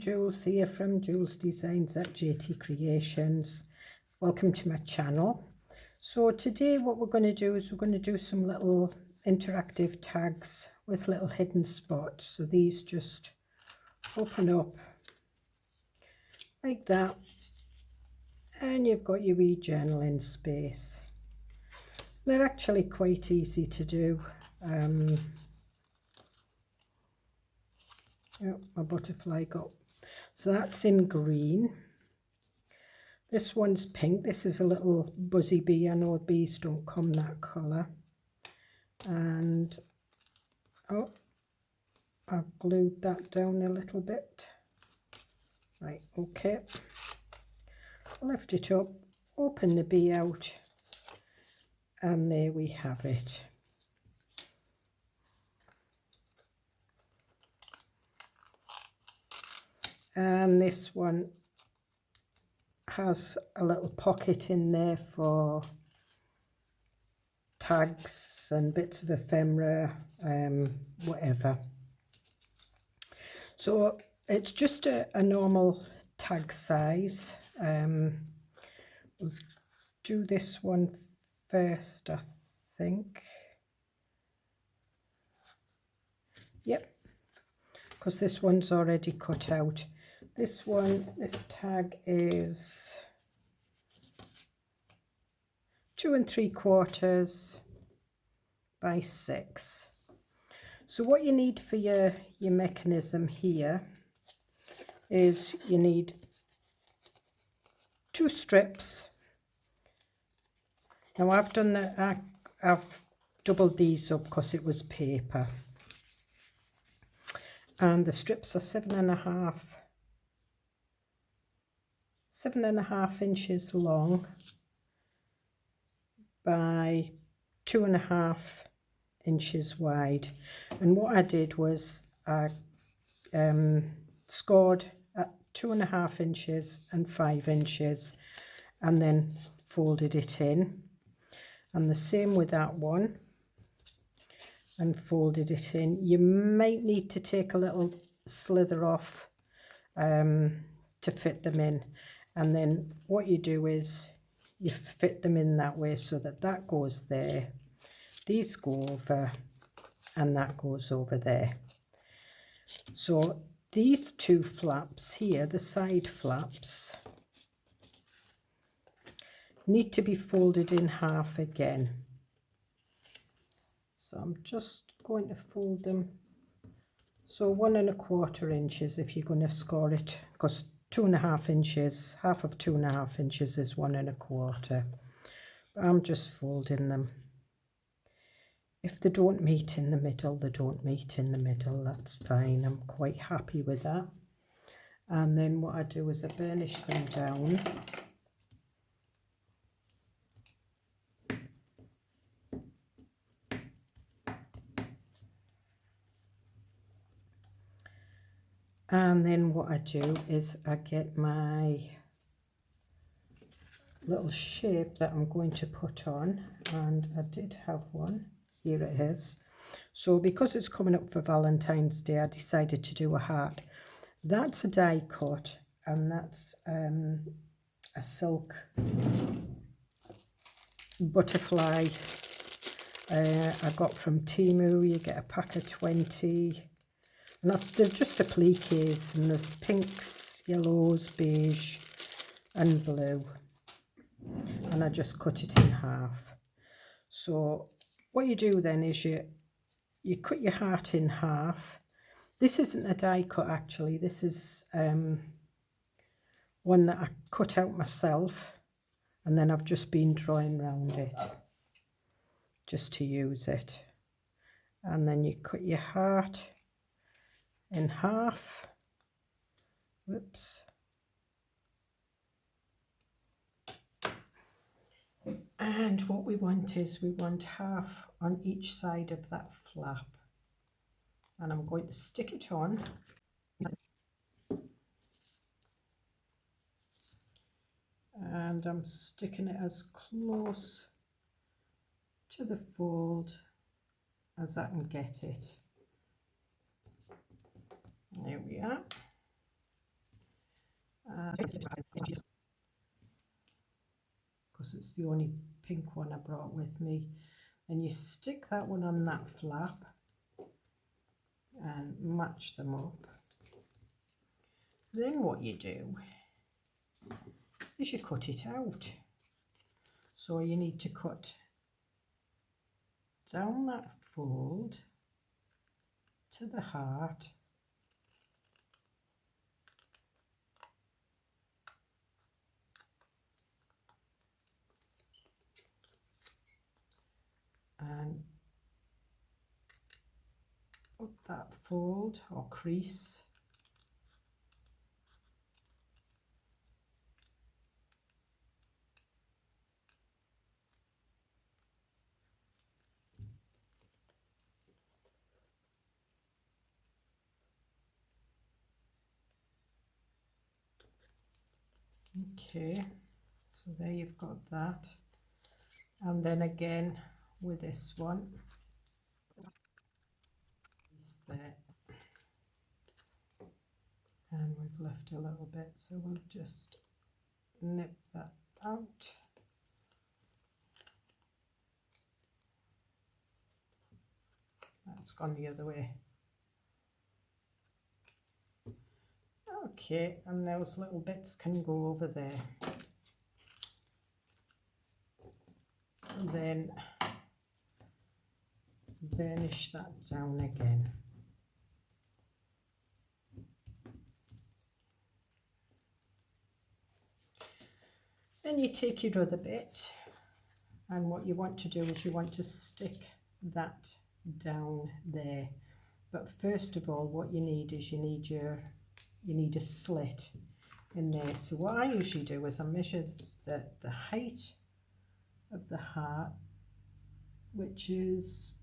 Jules here from Joolsedesigns at Tatty Creations. Welcome to my channel. So today what we're going to do is we're going to do some little interactive tags with little hidden spots. So these just open up like that and you've got your wee journaling space. They're actually quite easy to do. Oh, my butterfly got, so that's in green. This one's pink. This is a little buzzy bee. I know bees don't come that colour. And oh, I've glued that down a little bit. Right, okay. Lift it up, open the bee out, and there we have it. And this one has a little pocket in there for tags and bits of ephemera, whatever. So it's just a normal tag size. We'll do this one first, I think. Yep, because this one's already cut out. This one, this tag is 2 3/4 by 6. So what you need for your mechanism here is you need 2 strips. Now I've done that, I've doubled these up because it was paper. And the strips are 7.5 inches long by 2.5 inches wide. And what I did was I scored at 2.5 inches and 5 inches and then folded it in. And the same with that one, and folded it in. You might need to take a little slither off to fit them in. And then what you do is you fit them in that way so that that goes there, these go over, and that goes over there. So these 2 flaps here, the side flaps, need to be folded in half again. So I'm just going to fold them. So 1 1/4 inches if you're going to score it, because 2.5 inches, half of 2.5 inches is 1 1/4. But I'm just folding them. If they don't meet in the middle, they don't meet in the middle. That's fine. I'm quite happy with that. And then what I do is I burnish them down. And then what I do is I get my little shape that I'm going to put on, and I did have one. Here it is. So because it's coming up for Valentine's Day, I decided to do a heart. That's a die cut, and that's a silk butterfly I got from Temu. You get a pack of 20. And they're just appliques, and there's pinks, yellows, beige and blue. And I just cut it in half. So what you do then is you cut your heart in half. This isn't a die cut actually. This is one that I cut out myself, and then I've just been drawing around it just to use it. And then you cut your heart in half. Whoops. And what we want is we want half on each side of that flap. And I'm going to stick it on. And I'm sticking it as close to the fold as I can get it. There we are. because it's the only pink one I brought with me. And you stick that one on that flap and match them up. Then what you do is you cut it out. So you need to cut down that fold to the heart, and up that fold or crease, okay, so there you've got that. And then again with this one, there, and we've left a little bit, so we'll just nip that out. That's gone the other way. Okay, and those little bits can go over there. And then burnish that down again. Then you take your other bit, and what you want to do is you want to stick that down there. But first of all, what you need is you need a slit in there. So what I usually do is I measure the height of the heart, which is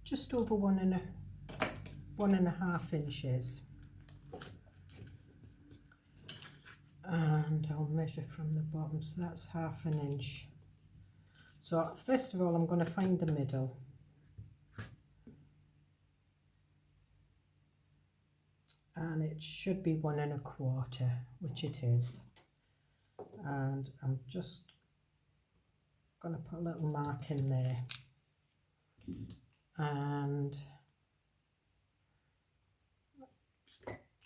just over 1.5 inches, and I'll measure from the bottom, so that's 1/2 inch. So first of all, I'm going to find the middle, and it should be 1.25, which it is, and I'm just going to put a little mark in there, and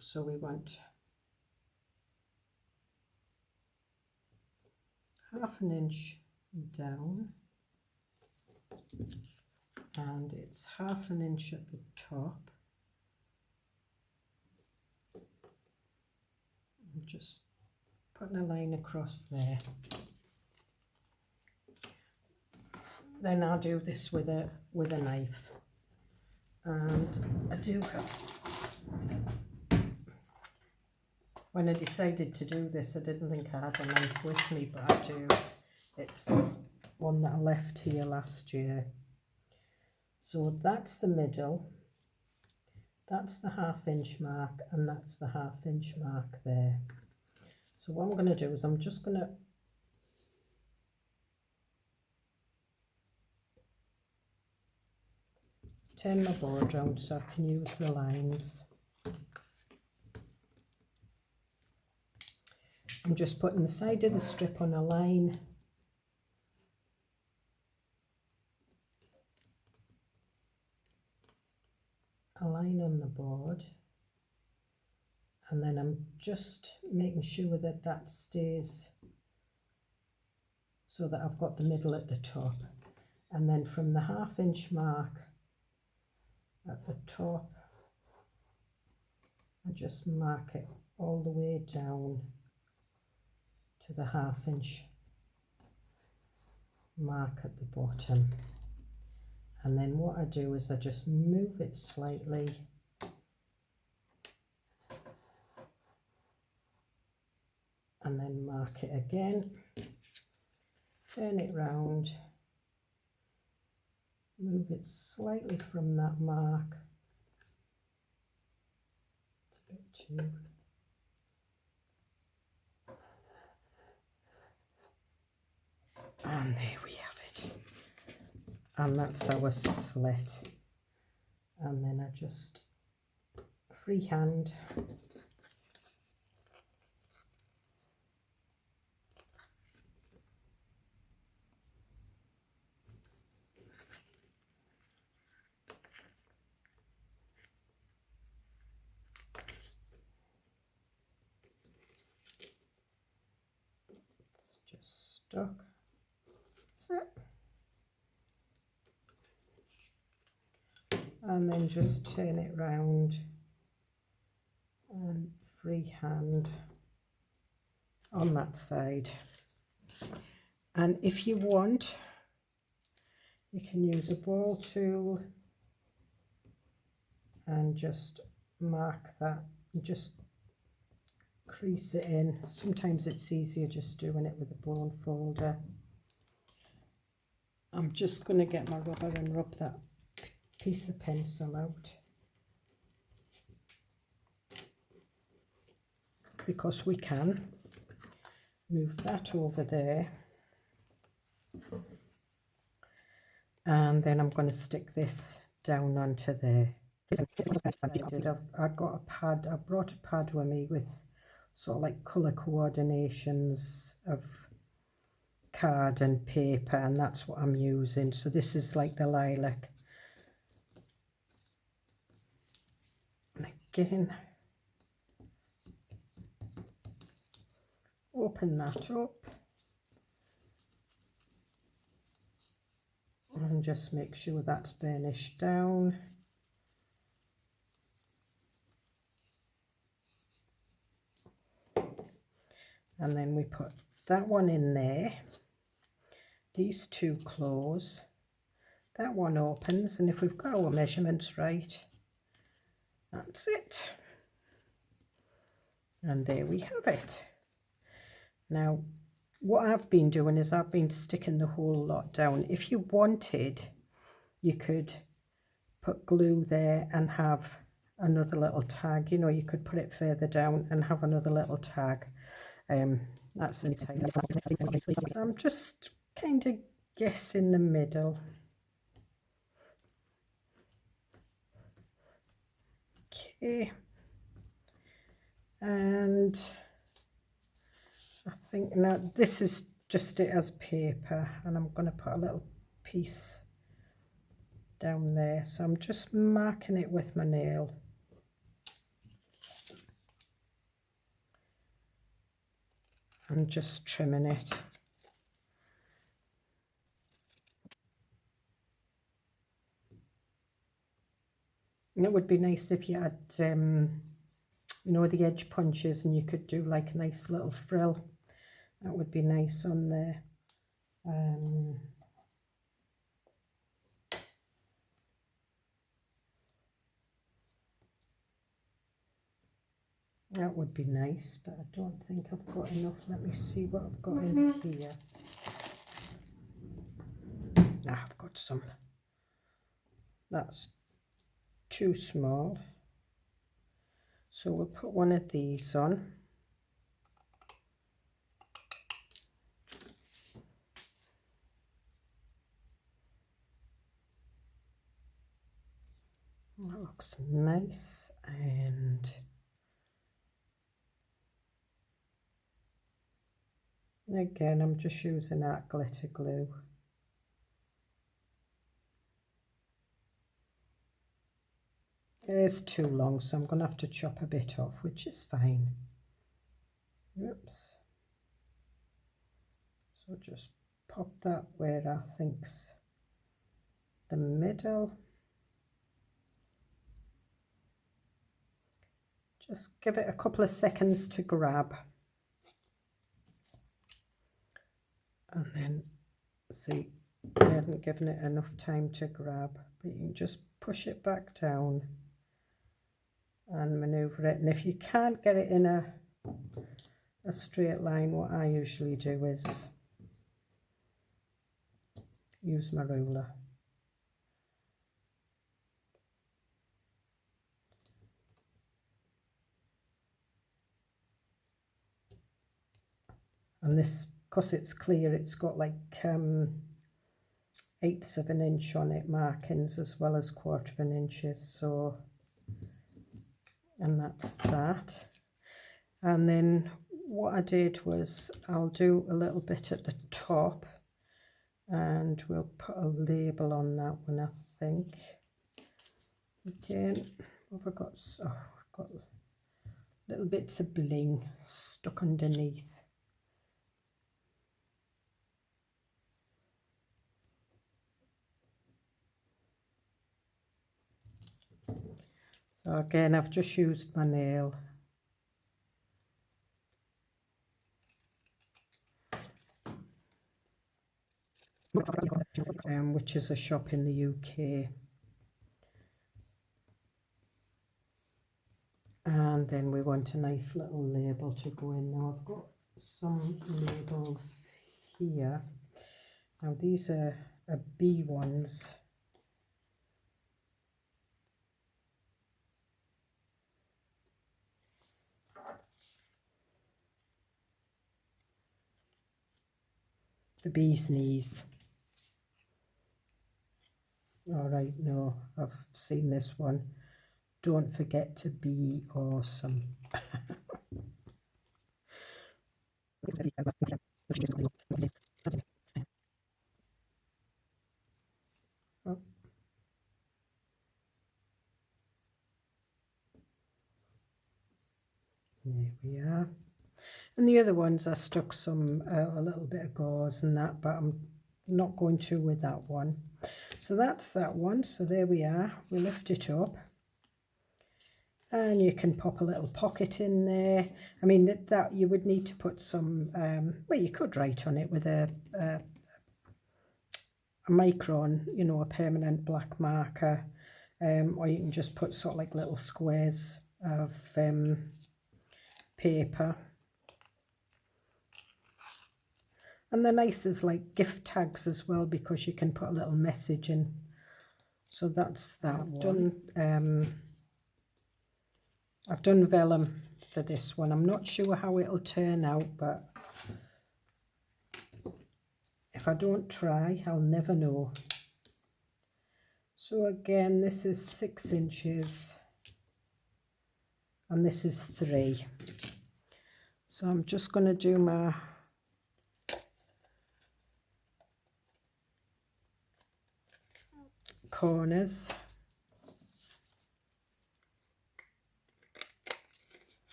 so we want 1/2 inch down, and it's 1/2 inch at the top. I'm just putting a line across there. Then I'll do this with a knife, and I do have, when I decided to do this, I didn't think I had a knife with me, but I do. It's one that I left here last year. So that's the middle, that's the 1/2 inch mark, and that's the 1/2 inch mark there. So what I'm going to do is I'm just going to turn my board around so I can use the lines. I'm just putting the side of the strip on a line, on the board, and then I'm just making sure that that stays so that I've got the middle at the top, and then from the 1/2 inch mark at the top, I just mark it all the way down to the 1/2 inch mark at the bottom. And then what I do is I just move it slightly and then mark it again, turn it round, move it slightly from that mark. It's a bit too. And there we have it. And that's our slit. And then I just freehand stuck. That's it. And then just turn it round and freehand on that side. And if you want, you can use a ball tool and just mark that, just crease it in. Sometimes it's easier just doing it with a bone folder. I'm just going to get my rubber and rub that piece of pencil out, because we can move that over there. And then I'm going to stick this down onto there. I got a pad, I brought a pad with me with sort of like colour coordinations of card and paper, and that's what I'm using. So this is like the lilac. And again, open that up and just make sure that's burnished down. And then we put that one in there. These two close. That one opens, and if we've got our measurements right, that's it. And there we have it. Now, what I've been doing is I've been sticking the whole lot down. If you wanted, you could put glue there and have another little tag. You know, you could put it further down and have another little tag. That's entirely. So I'm just kind of guessing the middle. Okay. And I think now this is just it as paper, and I'm going to put a little piece down there. So I'm just marking it with my nail. And just trimming it. And it would be nice if you had, you know, the edge punches, and you could do like a nice little frill. That would be nice on there. That would be nice, but I don't think I've got enough. Let me see what I've got in here. I've got some. That's too small. So we'll put one of these on. That looks nice. And again, I'm just using that glitter glue. It is too long, so I'm going to have to chop a bit off, which is fine. Oops. So just pop that where I think's the middle. Just give it a couple of seconds to grab. And then, see, I hadn't given it enough time to grab, but you can just push it back down and maneuver it. And if you can't get it in a straight line, what I usually do is use my ruler. And this, because it's clear, it's got like 1/8 of an inch on it markings, as well as 1/4 of an inch. So, and that's that. And then what I did was I'll do a little bit at the top, and we'll put a label on that one, I think. Again, what have I got? Oh, I've got little bits of bling stuck underneath. So again, I've just used my nail. Which is a shop in the UK. And then we want a nice little label to go in. Now I've got some labels here. Now these are bee ones. The bee's knees. All right, no, I've seen this one. Don't forget to be awesome. Oh. There we are. And the other ones I stuck some a little bit of gauze and that, but I'm not going to with that one. So that's that one. So there we are. We lift it up. And you can pop a little pocket in there. I mean, that you would need to put some, well, you could write on it with a micron, you know, a permanent black marker, or you can just put sort of like little squares of paper. And they're nice as like gift tags as well, because you can put a little message in. So that's that. I've done vellum for this one. I'm not sure how it'll turn out, but if I don't try, I'll never know. So again, this is 6 inches and this is 3. So I'm just going to do my corners.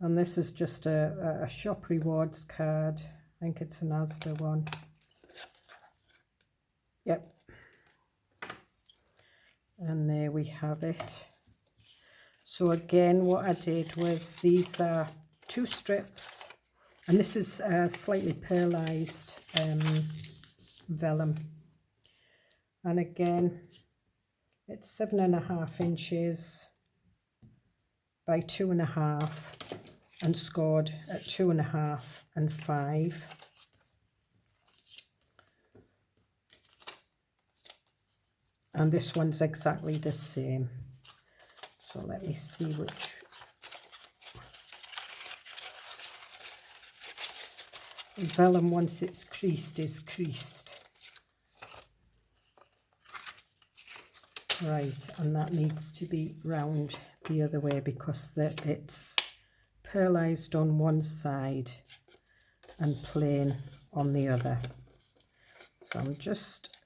And this is just a shop rewards card. I think it's an Asda one. Yep. And there we have it. So again, what I did was, these are 2 strips. And this is slightly pearlized vellum. And again, it's 7.5 inches by 2.5 and scored at 2.5 and 5. And this one's exactly the same. So let me see which. Vellum, once it's creased, is creased. Right, and that needs to be round the other way, because it's pearlized on one side and plain on the other. So I'm just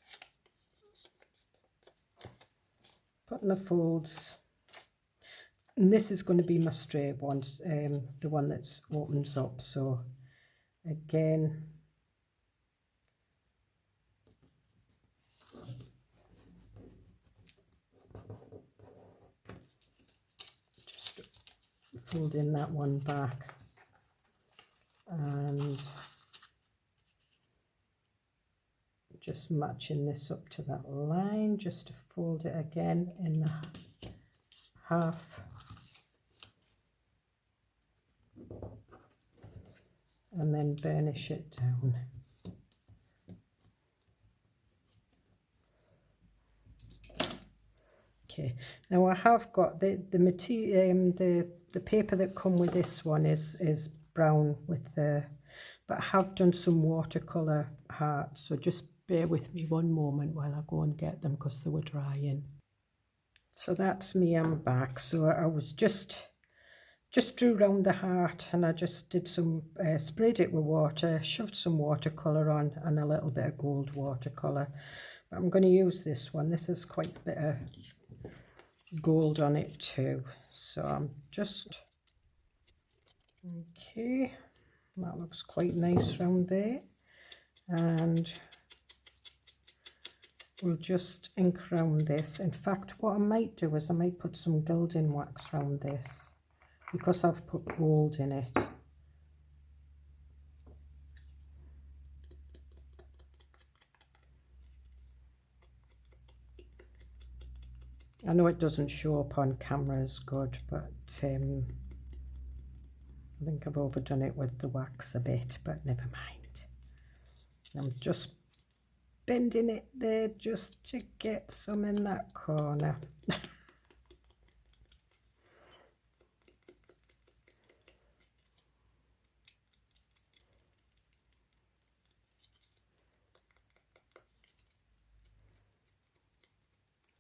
putting the folds, and this is going to be my straight one, the one that opens up. So again, just folding that one back and just matching this up to that line, just to fold it again in the half. And then burnish it down. Okay, now I have got the material, the paper that come with this one is brown with the, but I have done some watercolor hearts, so just bear with me one moment while I go and get them, because they were drying. So that's me, I'm back. So I was just drew round the heart, and I just did some, sprayed it with water, shoved some watercolour on and a little bit of gold watercolour. But I'm going to use this one. This is quite a bit of gold on it too. So I'm just, okay, that looks quite nice round there. And we'll just ink around this. In fact, what I might do is I might put some gilding wax around this because I've put gold in it. I know it doesn't show up on camera as good, but I think I've overdone it with the wax a bit, but never mind. I'm just bending it there just to get some in that corner.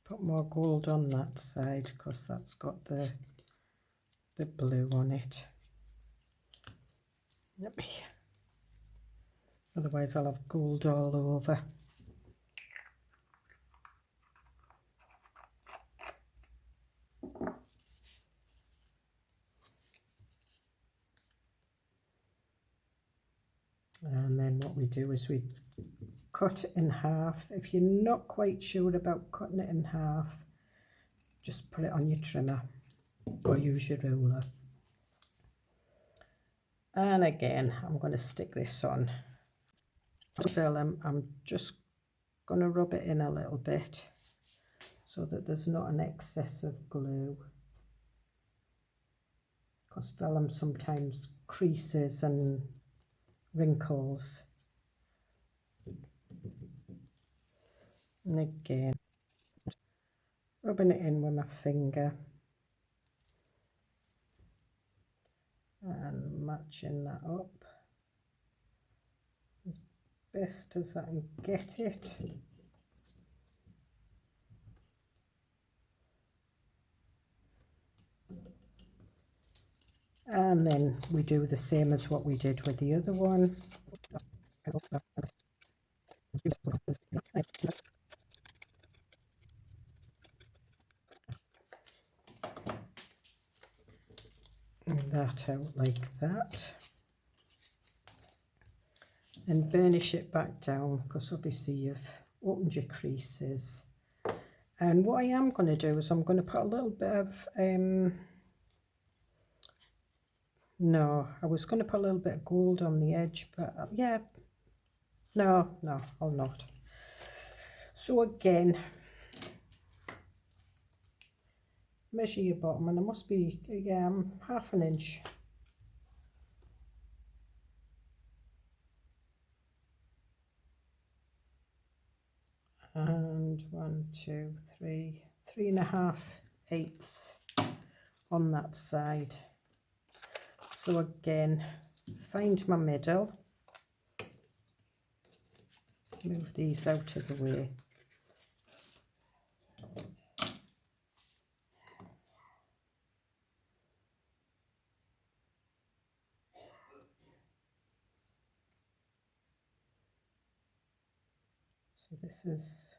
Put more gold on that side because that's got the blue on it. Otherwise I'll have gold all over. And then what we do is we cut it in half. If you're not quite sure about cutting it in half, just put it on your trimmer or use your ruler. And again, I'm going to stick this on. I'm just going to rub it in a little bit so that there's not an excess of glue, because vellum sometimes creases and wrinkles. And again, rubbing it in with my finger and matching that up as best as I can get it. And then we do the same as what we did with the other one. And that out like that. And burnish it back down because obviously you've opened your creases. And what I am going to do is I'm going to put a little bit of no, I was going to put a little bit of gold on the edge, but yeah, no, I'll not. So again, measure your bottom, and it must be, yeah, half an inch. And 1, 2, 3, 3.5/8 on that side. So again, find my middle, move these out of the way. So this is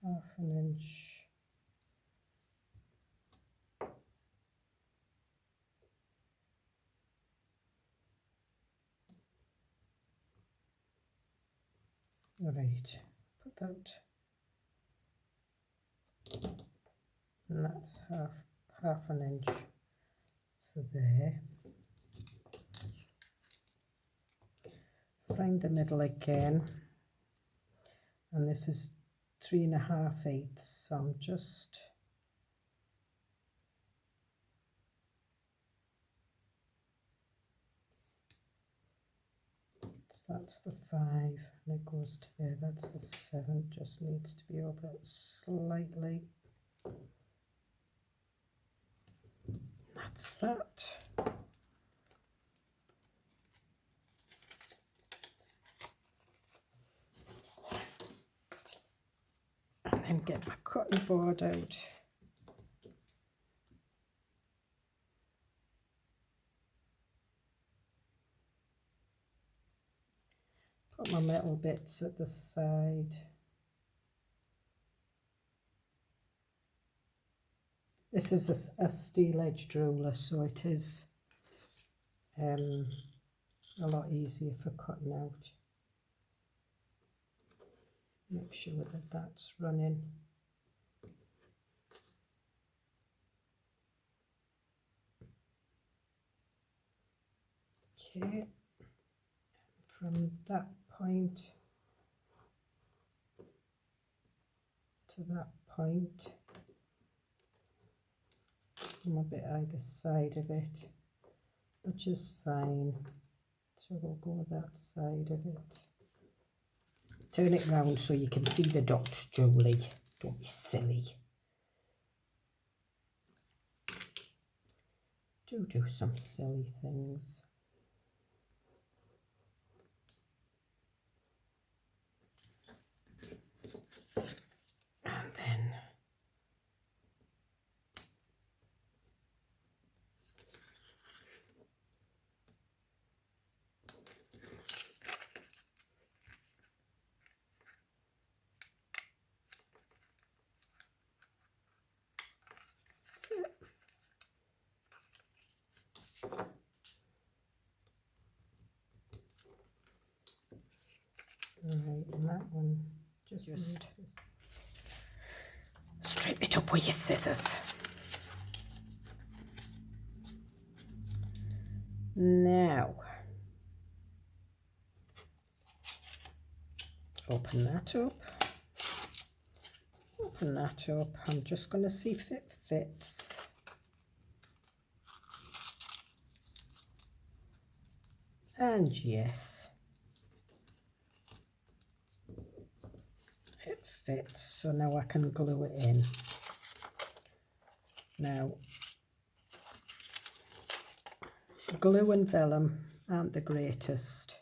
half an inch. Right, put that, and that's half an inch. So there. Find the middle again, and this is 3.5/8. So I'm just that's the 5, and it goes to there. That's the 7. Just needs to be over slightly. That's that. And then get my cotton board out. Put my metal bits at the side. This is a steel-edged ruler, so it is a lot easier for cutting out. Make sure that that's running. Okay, from that point to that point, I'm a bit either side of it, which is fine. So we'll go that side of it. Turn it round so you can see the dot, Julie. Don't be silly. Do some silly things. And then right, and that one just straighten it up with your scissors. Now, open that up. Open that up. I'm just going to see if it fits. And yes, it fits. So now I can glue it in. Now, glue and vellum aren't the greatest.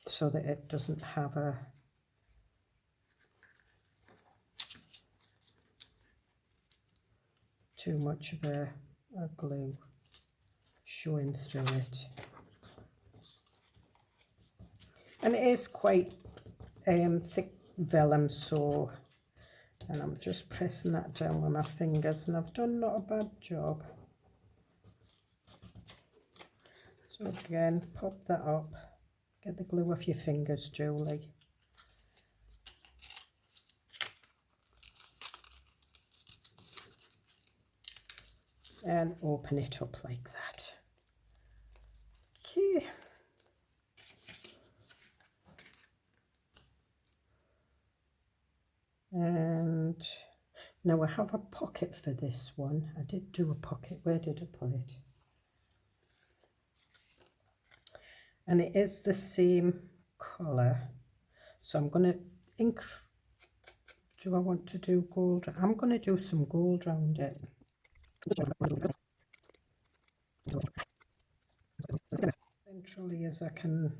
So that it doesn't have too much of a glue showing through it. And it is quite thick vellum, so, and I'm just pressing that down with my fingers, and I've done not a bad job. So again, pop that up, get the glue off your fingers, Julie. And open it up like that. Okay. And now I have a pocket for this one. I did do a pocket. Where did I put it? And it is the same colour. So I'm going to do I want to do gold? I'm going to do some gold around it. Centrally as I can.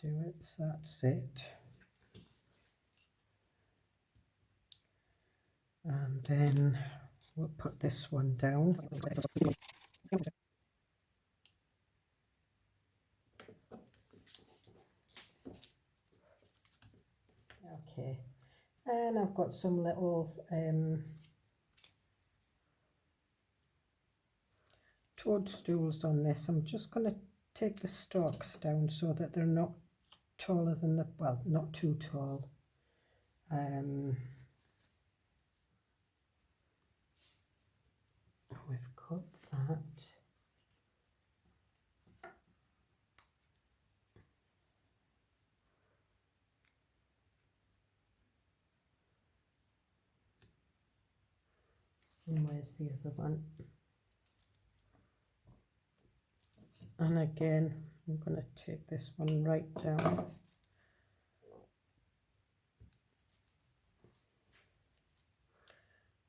Do it, so that's it. And then we'll put this one down. Okay, and I've got some little toadstools on this. I'm just going to take the stalks down so that they're not taller than the, well, not too tall. We've got that. And where's the other one? And again, I'm going to take this one right down.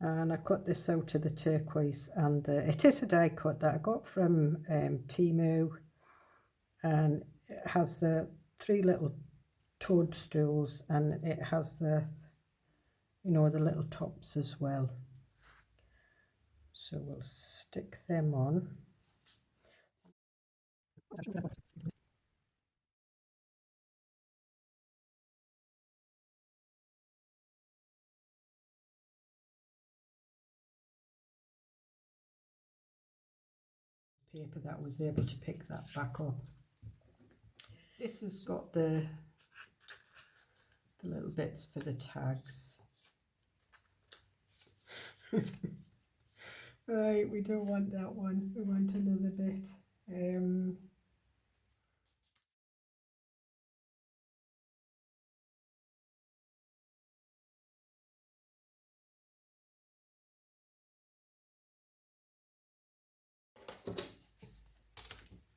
And I cut this out of the turquoise, and it is a die cut that I got from Temu, and it has the 3 little toadstools, and it has the, you know, the little tops as well. So we'll stick them on. paper that I was able to pick that back up. This has got the little bits for the tags. Right, we don't want that one, we want another bit.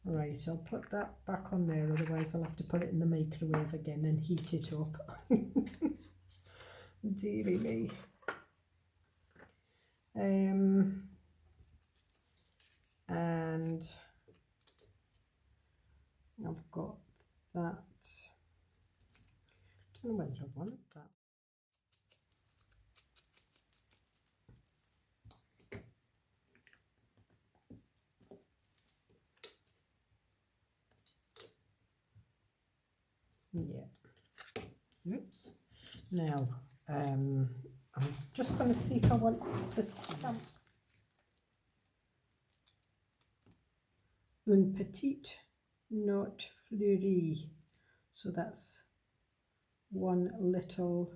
Right, I'll put that back on there, otherwise I'll have to put it in the microwave again and heat it up. Dearie me. And I've got that. Don't know whether I want that. Yeah. Oops. Now, I'm just going to see if I want to stamp une petite note fleurie. So that's one little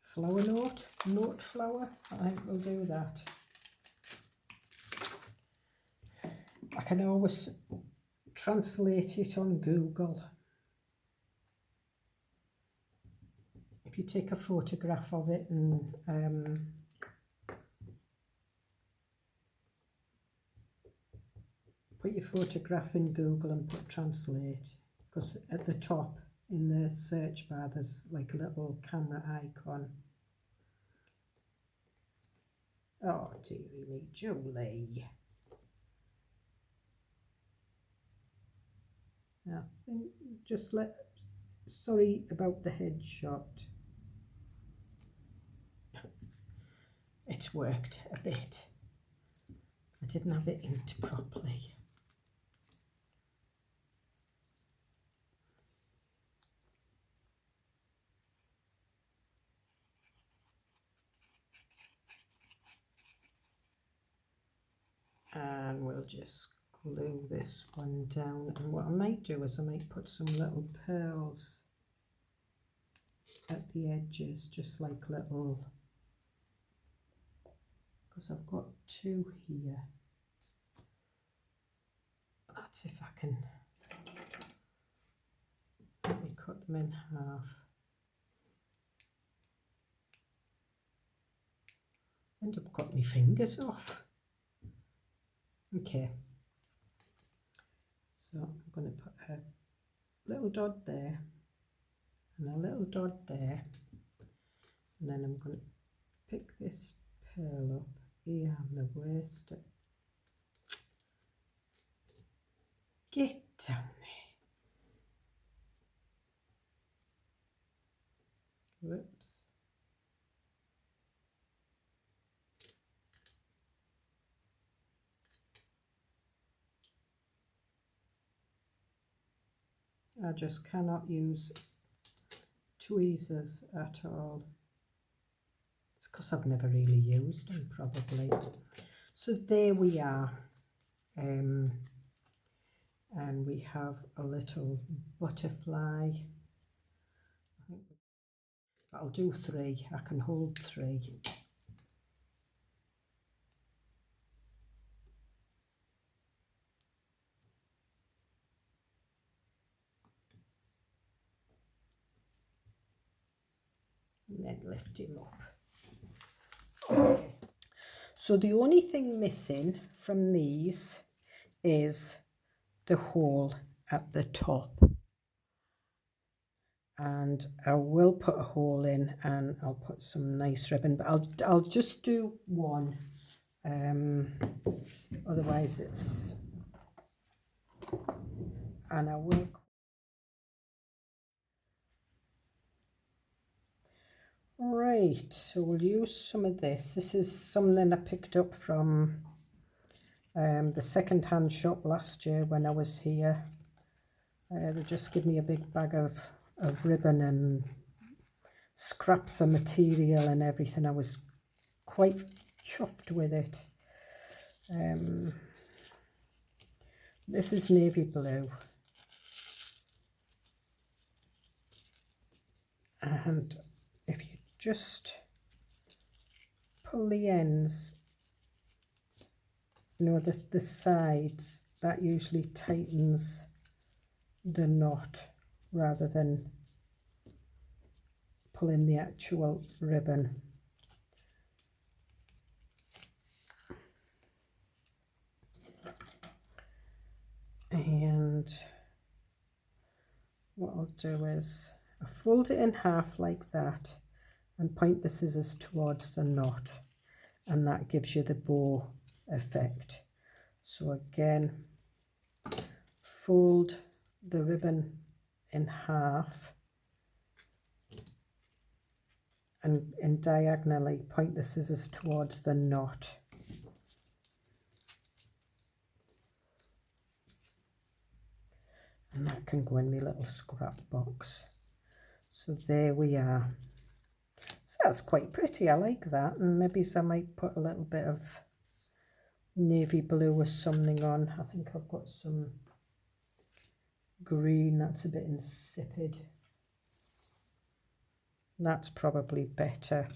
flower note flower. I think we'll do that. I can always translate it on Google. If you take a photograph of it and put your photograph in Google and put translate, because at the top in the search bar there's like a little camera icon. Oh dearie me, Julie. I think just sorry about the headshot. It's worked a bit. I didn't have it inked properly. And we'll just glue this one down, and what I might do is I might put some little pearls at the edges, just like little, because I've got two here. That's if I can, let me cut them in half. End up cutting my fingers off. Okay, so I'm going to put a little dot there and a little dot there, and then I'm going to pick this pearl up here on the waist. Get down there. Whoops. I just cannot use tweezers at all. It's because I've never really used them, probably. So there we are. And we have a little butterfly. I think I'll do 3. I can hold 3. And then lift him up. Okay. So the only thing missing from these is the hole at the top, and I will put a hole in, and I'll put some nice ribbon, but I'll just do one, otherwise it's, and I will. Right, so we'll use some of this. This is something I picked up from the second-hand shop last year when I was here. They just give me a big bag of ribbon and scraps of material and everything. I was quite chuffed with it. This is navy blue, and if you just pull the ends, you know, the sides, that usually tightens the knot rather than pulling the actual ribbon. And what I'll do is I fold it in half like that and point the scissors towards the knot, and that gives you the bow effect. So again, fold the ribbon in half and diagonally point the scissors towards the knot. And that can go in my little scrap box. So there we are. So that's quite pretty, I like that. And maybe I might put a little bit of navy blue or something on. I think I've got some green, that's a bit insipid. That's probably better.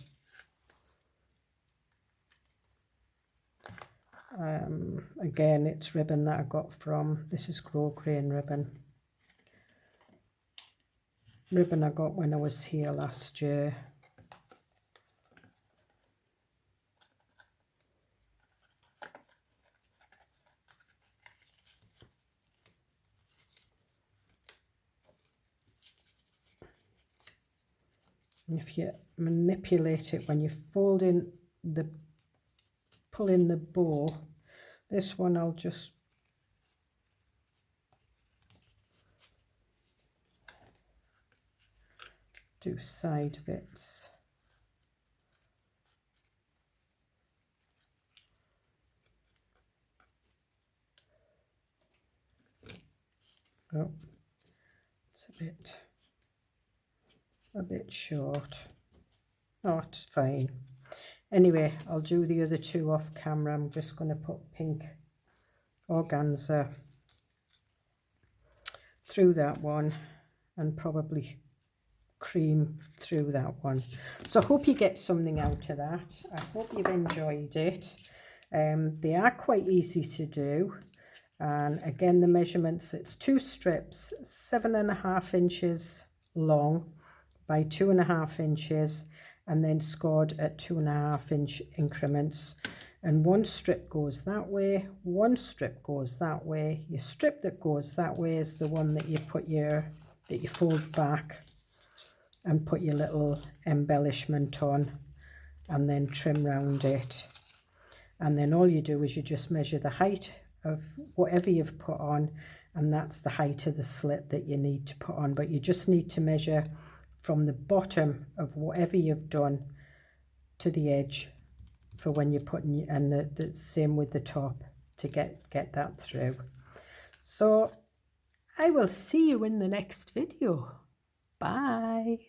Again, it's ribbon that I got from, this is grosgrain ribbon. Ribbon I got when I was here last year. And if you manipulate it when you fold in the, pull in the bow, this one I'll just do side bits. Oh, it's a bit short. Oh, it's fine. Anyway, I'll do the other two off camera. I'm just going to put pink organza through that one and probably cream through that one. So I hope you get something out of that. I hope you've enjoyed it. They are quite easy to do. And again, the measurements, it's 2 strips, 7.5 inches long by 2.5 inches, and then scored at 2.5 inch increments. And 1 strip goes that way, 1 strip goes that way. Your strip that goes that way is the one that you put that you fold back and put your little embellishment on, and then trim round it. And then all you do is you just measure the height of whatever you've put on, and that's the height of the slit that you need to put on. But you just need to measure from the bottom of whatever you've done to the edge for when you're putting, and the same with the top to get that through. So I will see you in the next video. Bye.